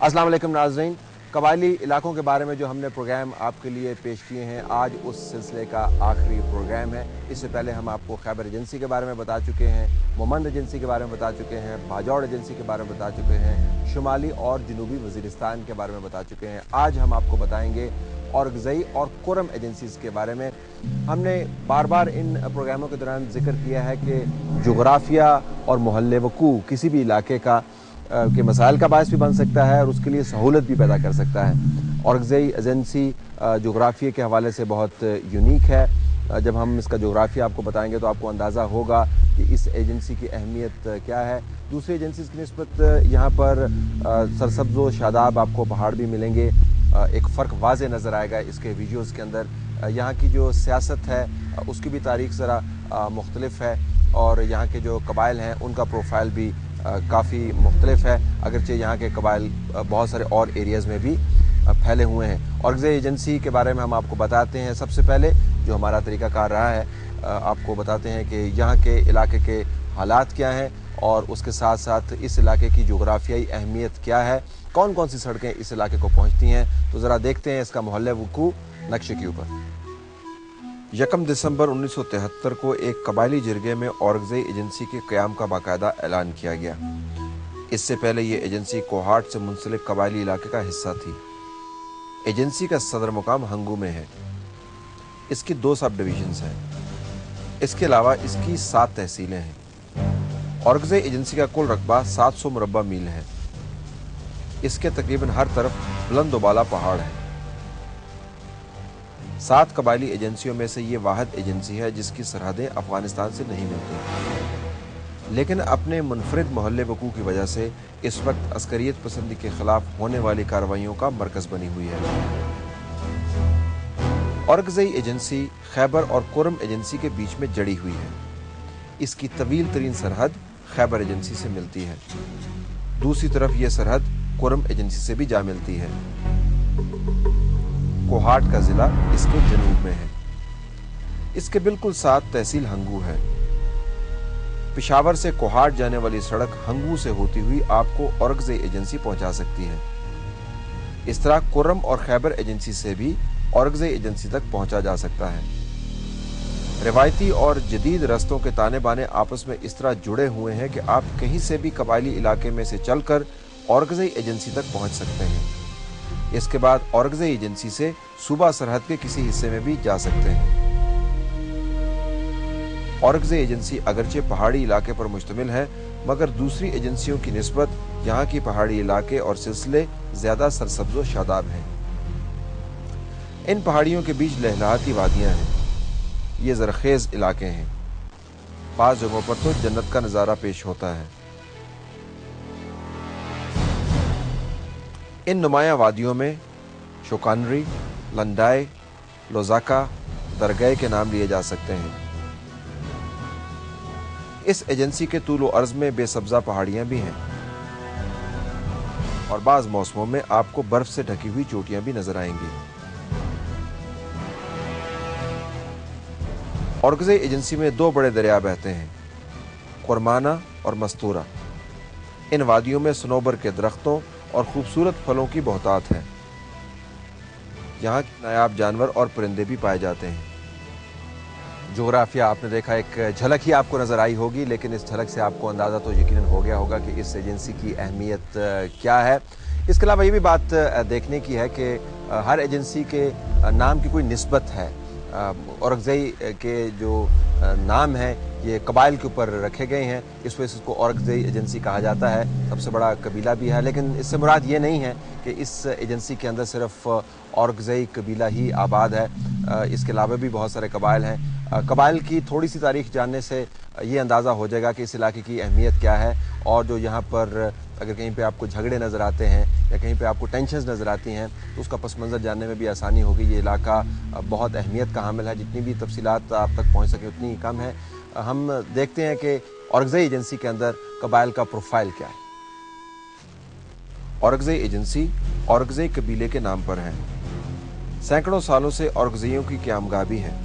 अस्सलाम वालेकुम नाज़रीन, कबायली इलाकों के बारे में जो हमने प्रोग्राम आपके लिए पेश किए हैं, आज उस सिलसिले का आखिरी प्रोग्राम है। इससे पहले हम आपको खैबर एजेंसी के बारे में बता चुके हैं, मोमंद एजेंसी के बारे में बता चुके हैं, भाजौड़ एजेंसी के बारे में बता चुके हैं, शुमाली और जनूबी वज़ीरिस्तान के बारे में बता चुके हैं। आज हम आपको बताएंगे औरगज़ई और कुरम एजेंसीज़ के बारे में। हमने बार बार इन प्रोग्रामों के दौरान जिक्र किया है कि जोग्राफिया और मोहल्ले वकू किसी भी इलाके का के मसाइल का बायस भी बन सकता है और उसके लिए सहूलत भी पैदा कर सकता है। औरगज़ई एजेंसी जोग्राफिया के हवाले से बहुत यूनिक है। जब हम इसका जोग्राफिया आपको बताएंगे तो आपको अंदाज़ा होगा कि इस एजेंसी की अहमियत क्या है। दूसरी एजेंसीज़ की निस्बत यहाँ पर सरसब्ज़ व शादाब आपको पहाड़ भी मिलेंगे। एक फ़र्क वाज़े नज़र आएगा इसके वीडियोज़ के अंदर। यहाँ की जो सियासत है उसकी भी तारीख़ ज़रा मुख्तलिफ है और यहाँ के जो कबाइल हैं उनका प्रोफाइल भी काफ़ी मुख्तलिफ है, अगरचे यहाँ के कबाइल बहुत सारे और एरियाज़ में भी फैले हुए हैं। औरगज़ई एजेंसी के बारे में हम आपको बताते हैं। सबसे पहले जो हमारा तरीक़ाकार रहा है, आपको बताते हैं कि यहाँ के इलाके के हालात क्या हैं और उसके साथ साथ इस इलाके की जोग्राफियाई अहमियत क्या है, कौन कौन सी सड़कें इस इलाके को पहुँचती हैं। तो ज़रा देखते हैं इसका मोहल्ले वकू नक्शे के ऊपर। 1 दिसंबर 1973 को एक कबायली जिरगे में औरगज़ई एजेंसी के क़याम का बाकायदा ऐलान किया गया। इससे पहले ये एजेंसी कोहाट से मुंसलिक कबायली इलाके का हिस्सा थी। एजेंसी का सदर मुकाम हंगू में है। इसकी 2 सब डिवीजन्स हैं। इसके अलावा इसकी 7 तहसीलें हैं। औरगज़ई एजेंसी का कुल रकबा 700 मुरब्बा मील है। इसके तकरीबन हर तरफ बुलंद बाला पहाड़ है। 7 कबायली एजेंसियों में से ये वाहिद एजेंसी है जिसकी सरहदें अफगानिस्तान से नहीं मिलती, लेकिन अपने मुनफरिद मोहल्ले वकू की वजह से इस वक्त अस्करियत पसंदी के खिलाफ होने वाली कार्रवाइयों का मरकज़ बनी हुई है। औरगज़ई एजेंसी खैबर और कुरम एजेंसी के बीच में जड़ी हुई है। इसकी तवील तरीन सरहद खैबर एजेंसी से मिलती है। दूसरी तरफ यह सरहद कुरम एजेंसी से भी जा मिलती है। कोहाट का जिला इसके जनूब में है। इसके बिल्कुल साथ तहसील हंगू है। पेशावर से कोहाट जाने वाली सड़क हंगू से होती हुई आपको औरगज़ई एजेंसी पहुंचा सकती है। इस तरह कुरम और खैबर एजेंसी से भी औरगज़ई एजेंसी तक पहुंचा जा सकता है। रिवायती और जदीद रस्तों के ताने बाने आपस में इस तरह जुड़े हुए हैं कि आप कहीं से भी कबायली इलाके में से चलकर औरगज़ई एजेंसी तक पहुंच सकते हैं। इसके बाद औरगज़ई एजेंसी से सूबा सरहद के किसी हिस्से में भी जा सकते हैं। औरगज़ई एजेंसी अगरचे पहाड़ी इलाके पर मुश्तमिल है, मगर दूसरी एजेंसियों की निस्बत यहाँ की पहाड़ी इलाके और सिलसिले ज्यादा सरसब्ज़ व शादाब हैं। इन पहाड़ियों के बीच लहलहाती वादियाँ हैं। ये ज़रखेज़ इलाके हैं। बाज़ जगहों पर तो जन्नत का नज़ारा पेश होता है। इन नुमाया वादियों में शोकानरी, लंडाई, लोजाका, दरगाह के नाम लिए जा सकते हैं। इस एजेंसी के तूल व अर्ज में बेसब्जा पहाड़ियां भी हैं और बाज़ मौसमों में आपको बर्फ से ढकी हुई चोटियां भी नजर आएंगी। औरगज़ई एजेंसी में 2 बड़े दरिया बहते हैं, कुरमाना और मस्तूरा। इन वादियों में सनोबर के दरख्तों और खूबसूरत फलों की बहुतात है। यहाँ के नायाब जानवर और परिंदे भी पाए जाते हैं। जोग्राफिया आपने देखा, एक झलक ही आपको नज़र आई होगी, लेकिन इस झलक से आपको अंदाज़ा तो यकीनन हो गया होगा कि इस एजेंसी की अहमियत क्या है। इसके अलावा ये भी बात देखने की है कि हर एजेंसी के नाम की कोई निस्बत है। औरगज़ई के जो नाम है ये कबाइल के ऊपर रखे गए हैं, इस वजह से इसको औरगज़ई एजेंसी कहा जाता है। सबसे बड़ा कबीला भी है, लेकिन इससे मुराद ये नहीं है कि इस एजेंसी के अंदर सिर्फ औरगज़ई कबीला ही आबाद है। इसके अलावा भी बहुत सारे कबाइल हैं। कबाइल की थोड़ी सी तारीख़ जानने से ये अंदाज़ा हो जाएगा कि इस इलाके की अहमियत क्या है और जो यहाँ पर अगर कहीं पे आपको झगड़े नज़र आते हैं या कहीं पे आपको टेंशन्स नज़र आती हैं तो उसका पस मंज़र जानने में भी आसानी होगी। ये इलाका बहुत अहमियत का हामिल है। जितनी भी तफसीलात आप तक पहुँच सके उतनी ही कम है। हम देखते हैं कि औरगज़ई एजेंसी के अंदर कबाइल का प्रोफाइल क्या है। औरगज़ई एजेंसी औरगज़ई कबीले के नाम पर है। सैकड़ों सालों से औरगज़इयों की क़यामगाह भी है।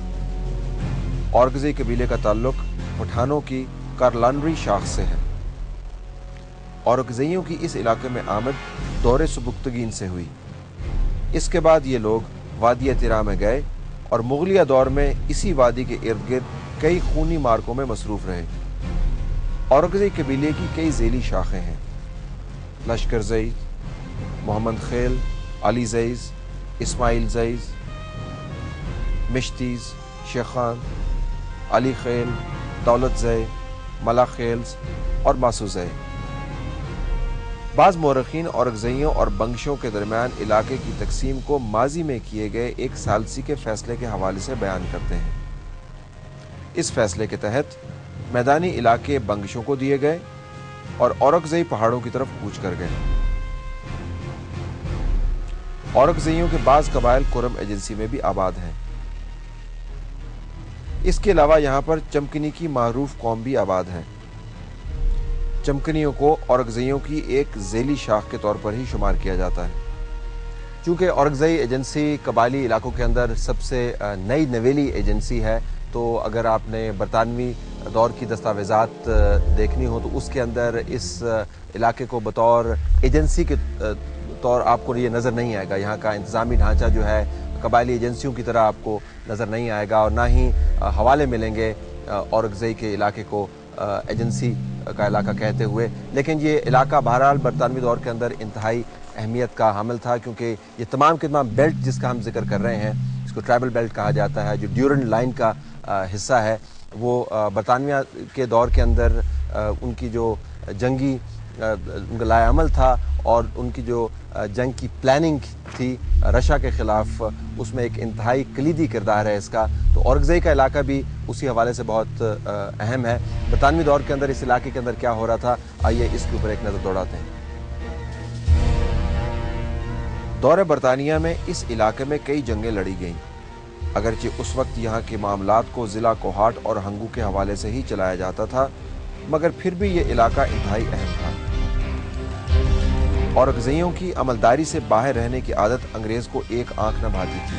औरगज़ई कबीले का ताल्लुक पठानों की कारलानरी शाख से है। औरकज़इयों की इस इलाके में आमद दौरे सुबुक्तगीन से हुई। इसके बाद ये लोग वादी तिरा में गए और मुगलिया दौर में इसी वादी के इर्द गिर्द कई खूनी मार्कों में मसरूफ रहे। औरकज़ई कबीले की कई ज़ेली शाखें हैं: लश्कर ज़ई, मोहम्मद खेल, अली ज़ईज़, इस्माइल ज़ईज़, मिश्तीज़, शेखान, अली खेल, दौलत ज़ई, मला खेल्स और मासू ज़ई। बाज़ मौरखीन औरकज़इयों और बंगशों के दरमियान इलाके की तकसीम को माजी में किए गए एक सालसी के फैसले के हवाले से बयान करते हैं। इस फैसले के तहत मैदानी इलाके बंगशों को दिए गए और औरकज़ई पहाड़ों की तरफ कूच कर गए। औरकज़इयों के बाज़ कबाइल कुरम एजेंसी में भी आबाद हैं। इसके अलावा यहाँ पर चमकनी की मारूफ कौम भी आबाद है। चमकनियों को औरकज़इयों की एक ज़ेली शाख के तौर पर ही शुमार किया जाता है। चूँकि औरकज़ई एजेंसी कबायली इलाकों के अंदर सबसे नई नवेली एजेंसी है, तो अगर आपने बरतानवी दौर की दस्तावेज़ात देखनी हो तो उसके अंदर इस इलाके को बतौर एजेंसी के तौर आपको ये नज़र नहीं आएगा। यहाँ का इंतज़ामी ढांचा जो है कबायली एजेंसियों की तरह आपको नज़र नहीं आएगा और ना ही हवाले मिलेंगे औरकज़ई के इलाके को एजेंसी का इलाका कहते हुए। लेकिन ये इलाका बहरहाल बरतानवी दौर के अंदर इंतहाई अहमियत का हामिल था, क्योंकि ये तमाम के तमाम बेल्ट जिसका हम जिक्र कर रहे हैं, इसको ट्राइबल बेल्ट कहा जाता है, जो ड्यूरेंट लाइन का हिस्सा है, वो बरतानिया के दौर के अंदर उनकी जो जंगी उनका लाएअमल था और उनकी जो जंग की प्लानिंग थी रशा के ख़िलाफ़, उसमें एक इंतहाई कलीदी किरदार है इसका। तो औरकज़ई का इलाका भी उसी हवाले से बहुत अहम है। बरतानवी दौर के अंदर इस इलाके के अंदर क्या हो रहा था, आइए इसके ऊपर एक नज़र दौड़ाते हैं। दौरे बरतानिया में इस इलाके में कई जंगें लड़ी गईं। अगरचे उस वक्त यहाँ के मामलात को ज़िला कोहाट और हंगू के हवाले से ही चलाया जाता था, मगर फिर भी ये इलाका इंतहाई अहम था। औरकज़इयों की अमलदारी से बाहर रहने की आदत अंग्रेज़ को एक आंख न भाती थी।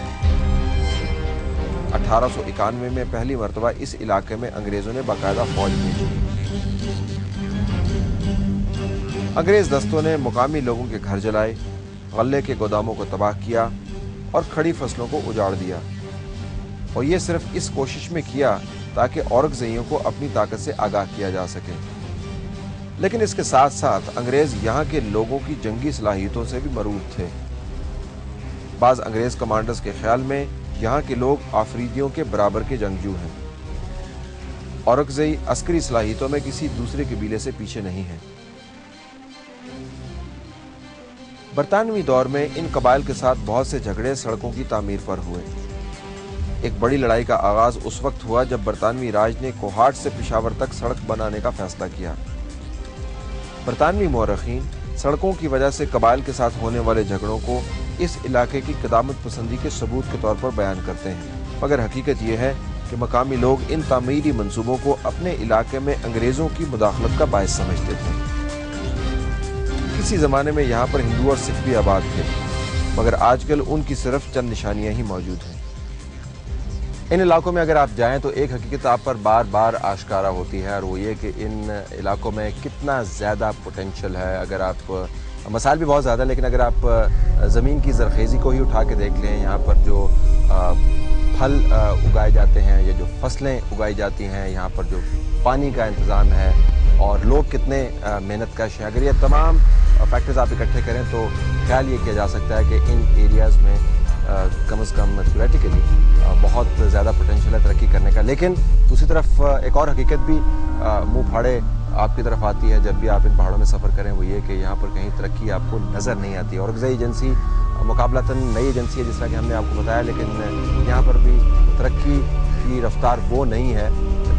1891 में पहली मरतबा इस इलाके में अंग्रेज़ों ने बाकायदा फौज भेजी। अंग्रेज़ दस्तों ने मुकामी लोगों के घर जलाए, गल्ले के गोदामों को तबाह किया और खड़ी फसलों को उजाड़ दिया, और ये सिर्फ इस कोशिश में किया ताकि औरकज़इयों को अपनी ताकत से आगाह किया जा सके। लेकिन इसके साथ साथ अंग्रेज यहाँ के लोगों की जंगी सलाहियतों से भी मरूर थे। बाज़ अंग्रेज कमांडर्स के ख्याल में यहाँ के लोग आफरीदियों के बराबर के जंगजू हैं। औरकज़ई अस्करी सलाहियतों में किसी दूसरे कबीले से पीछे नहीं है। बरतानवी दौर में इन कबाइल के साथ बहुत से झगड़े सड़कों की तामीर पर हुए। एक बड़ी लड़ाई का आगाज उस वक्त हुआ जब बरतानवी राज ने कोहाट से पेशावर तक सड़क बनाने का फैसला किया। बरतानवी मौरखीन सड़कों की वजह से कबाइल के साथ होने वाले झगड़ों को इस इलाके की क़दामत पसंदी के सबूत के तौर पर बयान करते हैं, मगर हकीकत यह है कि मकामी लोग इन तामीरी मंसूबों को अपने इलाके में अंग्रेज़ों की मुदाखलत का बायस समझते थे। किसी ज़माने में यहाँ पर हिंदू और सिख भी आबाद थे, मगर आजकल उनकी सिर्फ चंद निशानियाँ ही मौजूद हैं। इन इलाकों में अगर आप जाएं तो एक हकीकत आप पर बार बार आश्कारा होती है, और वो ये कि इन इलाकों में कितना ज़्यादा पोटेंशियल है। अगर आप मसाइल भी बहुत ज़्यादा, लेकिन अगर आप ज़मीन की ज़रखेज़ी को ही उठा के देख लें, यहाँ पर जो फल उगाए जाते हैं या जो फसलें उगाई जाती हैं, यहाँ पर जो पानी का इंतज़ाम है और लोग कितने मेहनत कश हैं, अगर ये तमाम फैक्टर्स आप इकट्ठे करें तो ख्याल ये किया जा सकता है कि इन एरियाज़ में कम से कम थ्योरेटिकली बहुत ज़्यादा पोटेंशियल है तरक्की करने का। लेकिन दूसरी तरफ एक और हकीकत भी मुंह फाड़े आपकी तरफ आती है जब भी आप इन पहाड़ों में सफ़र करें, वो ये कि यहाँ पर कहीं तरक्की आपको नज़र नहीं आती। औरकज़ई एजेंसी मुकाबलतन नई एजेंसी है, जिस तरह कि हमने आपको बताया, लेकिन यहाँ पर भी तरक्की की रफ्तार वो नहीं है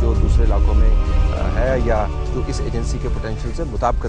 जो दूसरे इलाकों में है या जो इस एजेंसी के पोटेंशियल से मुताबिक